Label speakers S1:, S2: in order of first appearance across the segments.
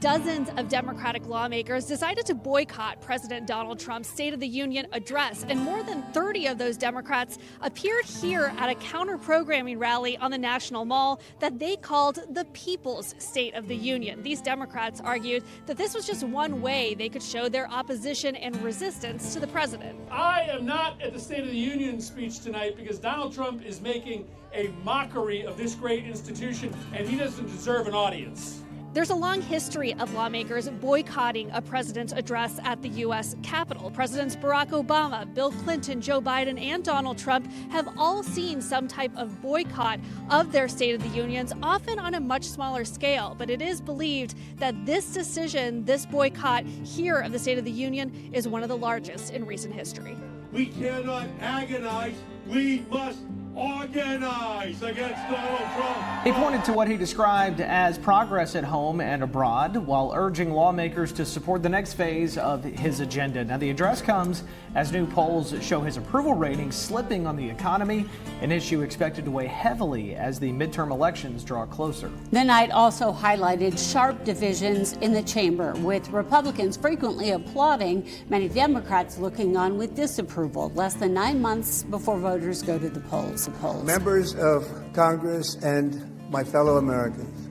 S1: dozens of Democratic lawmakers decided to boycott President Donald Trump's State of the Union address, and more than 30 of those Democrats appeared here at a counter-programming rally on the National Mall that they called the People's State of the Union. These Democrats argued that this was just one way they could show their opposition and resistance to the president.
S2: I am not at the State of the Union speech tonight because Donald Trump is making a mockery of this great institution, and he doesn't deserve an audience.
S1: There's a long history of lawmakers boycotting a president's address at the U.S. Capitol. Presidents Barack Obama, Bill Clinton, Joe Biden, and Donald Trump have all seen some type of boycott of their State of the Unions, often on a much smaller scale. But it is believed that this decision, this boycott here of the State of the Union, is one of the largest in recent history.
S3: We cannot agonize. We must organize against Donald Trump.
S4: He pointed to what he described as progress at home and abroad while urging lawmakers to support the next phase of his agenda. Now, the address comes as new polls show his approval ratings slipping on the economy, an issue expected to weigh heavily as the midterm elections draw closer.
S5: The night also highlighted sharp divisions in the chamber, with Republicans frequently applauding, many Democrats looking on with disapproval, less than 9 months before voters go to the polls.
S6: Members of Congress and my fellow Americans,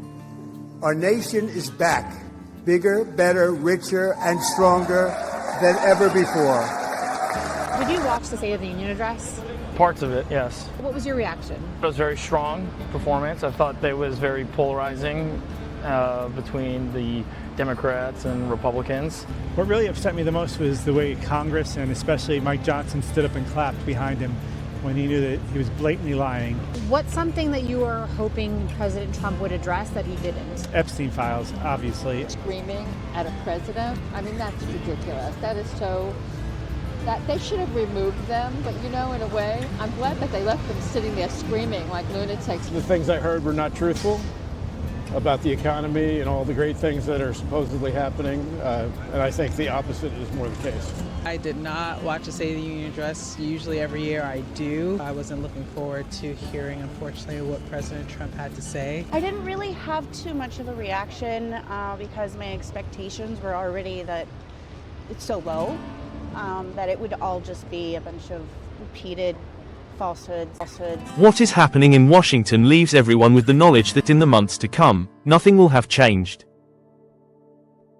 S6: our nation is back, bigger, better, richer, and stronger than ever before.
S7: Did you watch the State of the Union address?
S8: Parts of it, yes.
S7: What was your reaction?
S8: It was a very strong performance. I thought that was very polarizing between the Democrats and Republicans.
S9: What really upset me the most was the way Congress and especially Mike Johnson stood up and clapped behind him when he knew that he was blatantly lying.
S7: What's something that you were hoping President Trump would address that he didn't?
S9: Epstein files, obviously.
S10: Screaming at a president, I mean, that's ridiculous. That is so, that they should have removed them, but you know, in a way, I'm glad that they left them sitting there screaming like lunatics.
S11: The things I heard were not truthful about the economy and all the great things that are supposedly happening, and I think the opposite is more the case.
S12: I did not watch the State of the Union address. Usually every year I do. I wasn't looking forward to hearing, unfortunately, what President Trump had to say.
S13: I didn't really have too much of a reaction because my expectations were already that it's so low that it would all just be a bunch of repeated falsehoods.
S14: What is happening in Washington leaves everyone with the knowledge that in the months to come, nothing will have changed.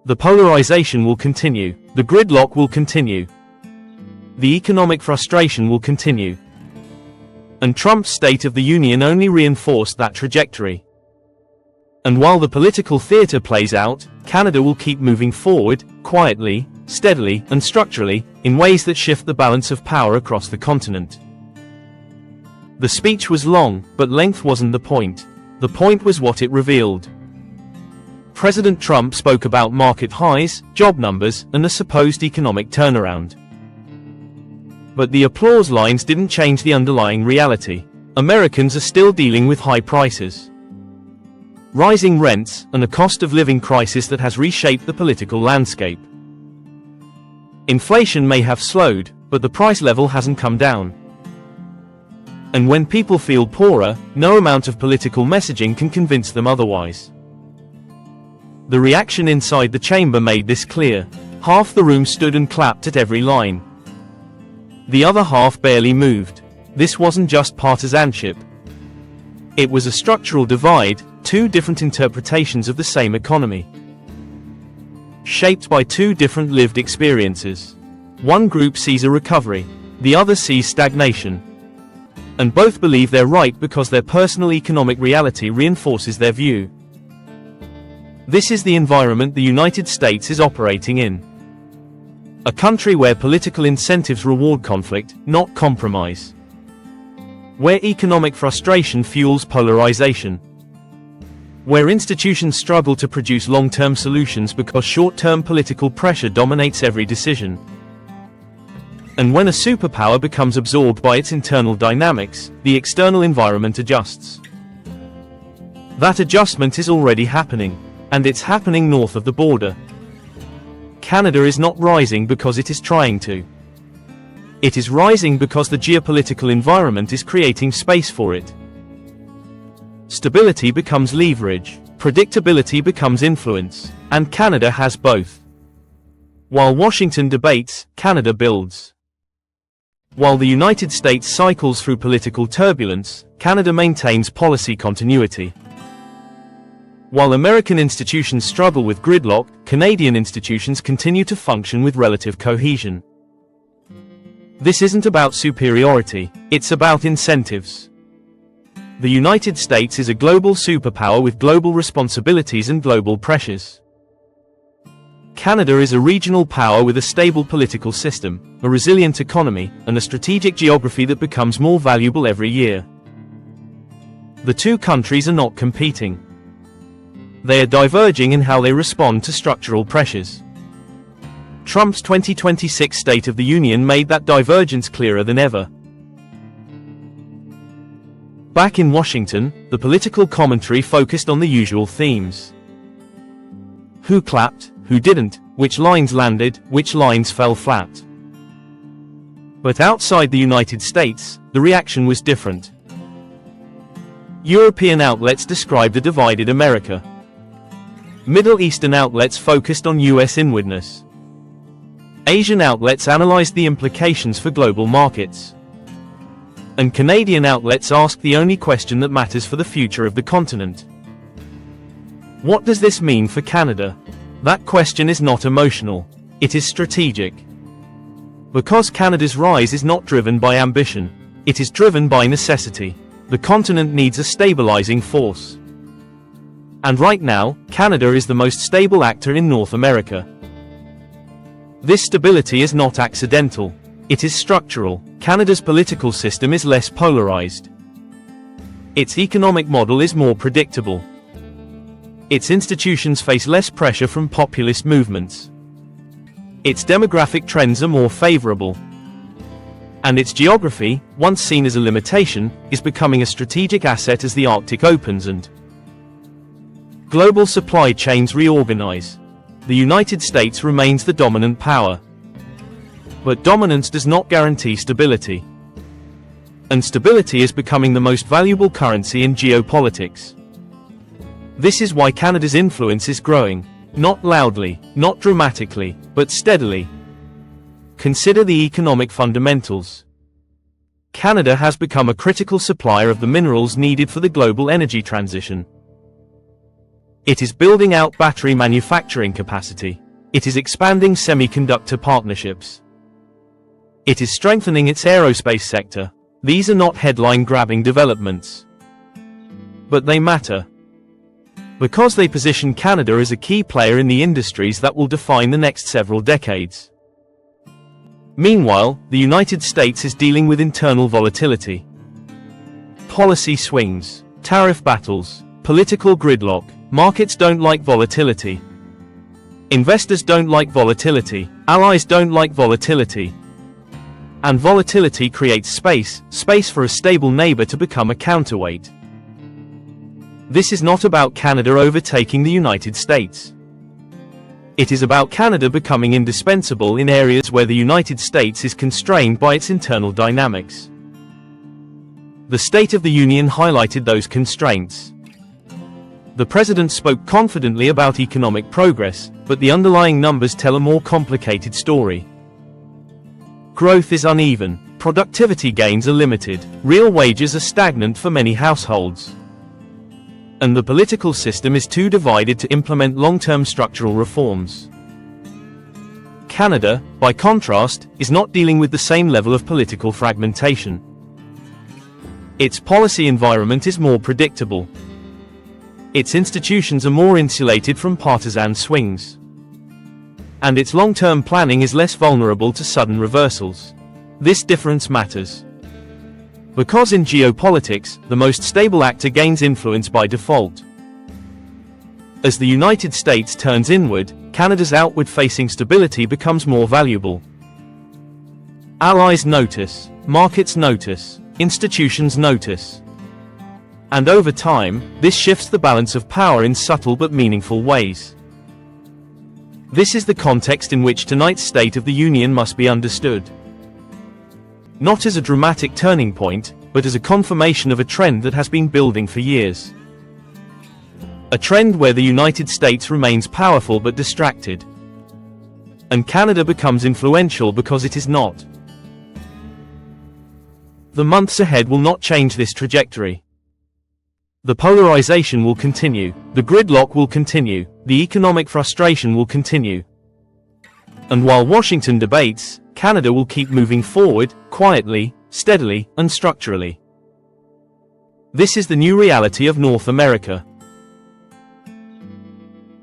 S14: The polarization will continue, the gridlock will continue, the economic frustration will continue. And Trump's State of the Union only reinforced that trajectory. And while the political theater plays out, Canada will keep moving forward, quietly, steadily, and structurally, in ways that shift the balance of power across the continent. The speech was long, but length wasn't the point. The point was what it revealed. President Trump spoke about market highs, job numbers, and a supposed economic turnaround. But the applause lines didn't change the underlying reality. Americans are still dealing with high prices, rising rents, and a cost of living crisis that has reshaped the political landscape. Inflation may have slowed, but the price level hasn't come down. And when people feel poorer, no amount of political messaging can convince them otherwise. The reaction inside the chamber made this clear. Half the room stood and clapped at every line. The other half barely moved. This wasn't just partisanship. It was a structural divide, two different interpretations of the same economy, shaped by two different lived experiences. One group sees a recovery, the other sees stagnation. And both believe they're right because their personal economic reality reinforces their view. This is the environment the United States is operating in. A country where political incentives reward conflict, not compromise. Where economic frustration fuels polarization. Where institutions struggle to produce long-term solutions because short-term political pressure dominates every decision. And when a superpower becomes absorbed by its internal dynamics, the external environment adjusts. That adjustment is already happening, and it's happening north of the border. Canada is not rising because it is trying to. It is rising because the geopolitical environment is creating space for it. Stability becomes leverage. predictability becomes influence, and Canada has both. While Washington debates, Canada builds. While the United States cycles through political turbulence, Canada maintains policy continuity. While American institutions struggle with gridlock, Canadian institutions continue to function with relative cohesion. This isn't about superiority, it's about incentives. The United States is a global superpower with global responsibilities and global pressures. Canada is a regional power with a stable political system, a resilient economy, and a strategic geography that becomes more valuable every year. The two countries are not competing. They are diverging in how they respond to structural pressures. Trump's 2026 State of the Union made that divergence clearer than ever. Back in Washington, the political commentary focused on the usual themes. Who clapped, who didn't, which lines landed, which lines fell flat. But outside the United States, the reaction was different. European outlets described a divided America. Middle Eastern outlets focused on US inwardness. Asian outlets analyzed the implications for global markets. And Canadian outlets asked the only question that matters for the future of the continent. What does this mean for Canada? That question is not emotional. It is strategic. Because Canada's rise is not driven by ambition. It is driven by necessity. The continent needs a stabilizing force. And right now, Canada is the most stable actor in North America. This stability is not accidental. It is structural. Canada's political system is less polarized. Its economic model is more predictable. Its institutions face less pressure from populist movements. Its demographic trends are more favorable. And its geography, once seen as a limitation, is becoming a strategic asset as the Arctic opens and global supply chains reorganize. The United States remains the dominant power. But dominance does not guarantee stability. And stability is becoming the most valuable currency in geopolitics. This is why Canada's influence is growing. Not loudly, not dramatically, but steadily. Consider the economic fundamentals. Canada has become a critical supplier of the minerals needed for the global energy transition. It is building out battery manufacturing capacity. It is expanding semiconductor partnerships. It is strengthening its aerospace sector. These are not headline-grabbing developments. But they matter. Because they position Canada as a key player in the industries that will define the next several decades. Meanwhile, the United States is dealing with internal volatility. Policy swings, tariff battles, political gridlock. Markets don't like volatility. Investors don't like volatility. Allies don't like volatility. And volatility creates space for a stable neighbor to become a counterweight. This is not about Canada overtaking the United States. It is about Canada becoming indispensable in areas where the United States is constrained by its internal dynamics. The State of the Union highlighted those constraints. The President spoke confidently about economic progress, but the underlying numbers tell a more complicated story. Growth is uneven, productivity gains are limited, real wages are stagnant for many households. And the political system is too divided to implement long-term structural reforms. Canada, by contrast, is not dealing with the same level of political fragmentation. Its policy environment is more predictable. Its institutions are more insulated from partisan swings. And its long-term planning is less vulnerable to sudden reversals. This difference matters. Because in geopolitics, the most stable actor gains influence by default. As the United States turns inward, Canada's outward-facing stability becomes more valuable. Allies notice, markets notice, institutions notice. And over time, this shifts the balance of power in subtle but meaningful ways. This is the context in which tonight's State of the Union must be understood. Not as a dramatic turning point, but as a confirmation of a trend that has been building for years. a trend where the United States remains powerful but distracted, and Canada becomes influential because it is not. The months ahead will not change this trajectory. The polarization will continue, the gridlock will continue, the economic frustration will continue. And while Washington debates, Canada will keep moving forward, quietly, steadily, and structurally. This is the new reality of North America.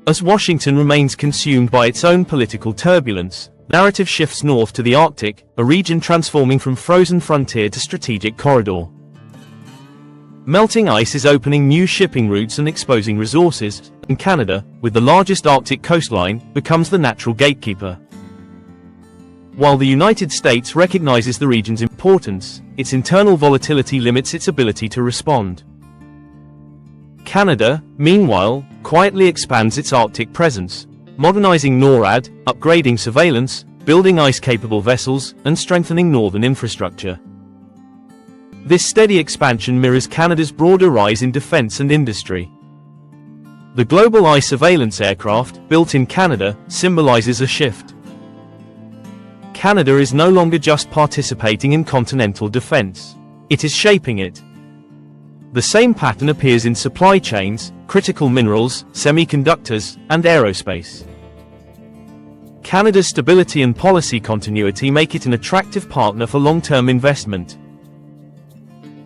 S14: As Washington remains consumed by its own political turbulence, narrative shifts north to the Arctic, a region transforming from frozen frontier to strategic corridor. Melting ice is opening new shipping routes and exposing resources, and Canada, with the largest Arctic coastline, becomes the natural gatekeeper. While the United States recognizes the region's importance, its internal volatility limits its ability to respond. Canada, meanwhile, quietly expands its Arctic presence, modernizing NORAD, upgrading surveillance, building ice-capable vessels, and strengthening northern infrastructure. This steady expansion mirrors Canada's broader rise in defense and industry. The Global Ice Surveillance aircraft, built in Canada, symbolizes a shift. Canada is no longer just participating in continental defense. It is shaping it. The same pattern appears in supply chains, critical minerals, semiconductors, and aerospace. Canada's stability and policy continuity make it an attractive partner for long-term investment,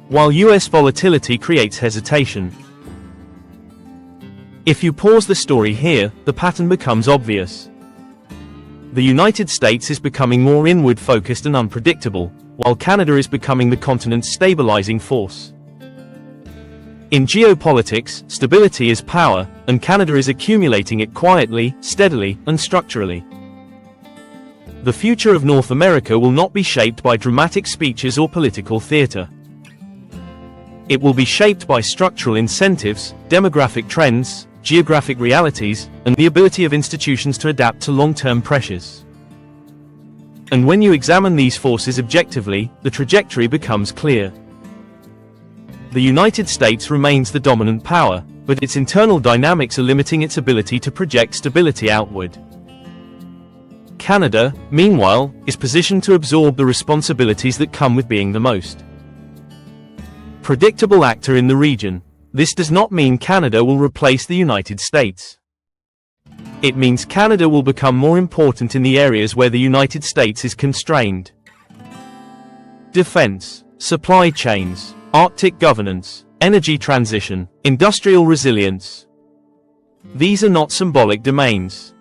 S14: while US volatility creates hesitation. If you pause the story here, the pattern becomes obvious. The United States is becoming more inward-focused and unpredictable, while Canada is becoming the continent's stabilizing force. In geopolitics, stability is power, and Canada is accumulating it quietly, steadily, and structurally. The future of North America will not be shaped by dramatic speeches or political theater. It will be shaped by structural incentives, demographic trends, geographic realities, and the ability of institutions to adapt to long-term pressures. And when you examine these forces objectively, the trajectory becomes clear. The United States remains the dominant power, but its internal dynamics are limiting its ability to project stability outward. Canada, meanwhile, is positioned to absorb the responsibilities that come with being the most predictable actor in the region. This does not mean Canada will replace the United States. It means Canada will become more important in the areas where the United States is constrained. Defense, supply chains, Arctic governance, energy transition, industrial resilience. These are not symbolic domains.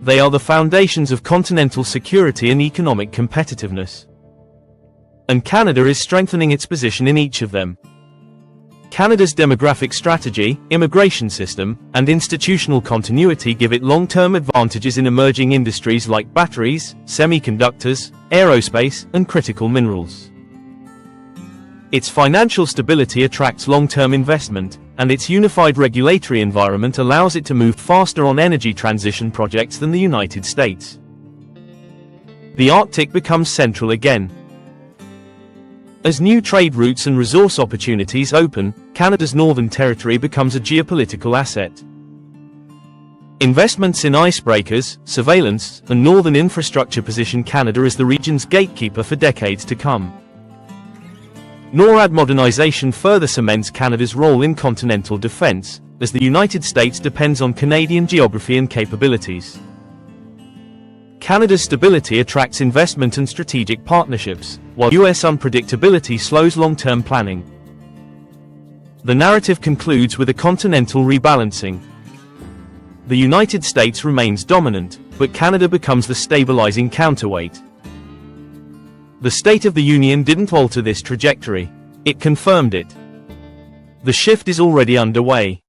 S14: They are the foundations of continental security and economic competitiveness. And Canada is strengthening its position in each of them. Canada's demographic strategy, immigration system, and institutional continuity give it long-term advantages in emerging industries like batteries, semiconductors, aerospace, and critical minerals. Its financial stability attracts long-term investment, and its unified regulatory environment allows it to move faster on energy transition projects than the United States. The Arctic becomes central again. As new trade routes and resource opportunities open, Canada's northern territory becomes a geopolitical asset. Investments in icebreakers, surveillance, and northern infrastructure position Canada as the region's gatekeeper for decades to come. NORAD modernization further cements Canada's role in continental defense, as the United States depends on Canadian geography and capabilities. Canada's stability attracts investment and strategic partnerships, while US unpredictability slows long-term planning. The narrative concludes with a continental rebalancing. The United States remains dominant, but Canada becomes the stabilizing counterweight. The State of the Union didn't alter this trajectory. It confirmed it. The shift is already underway.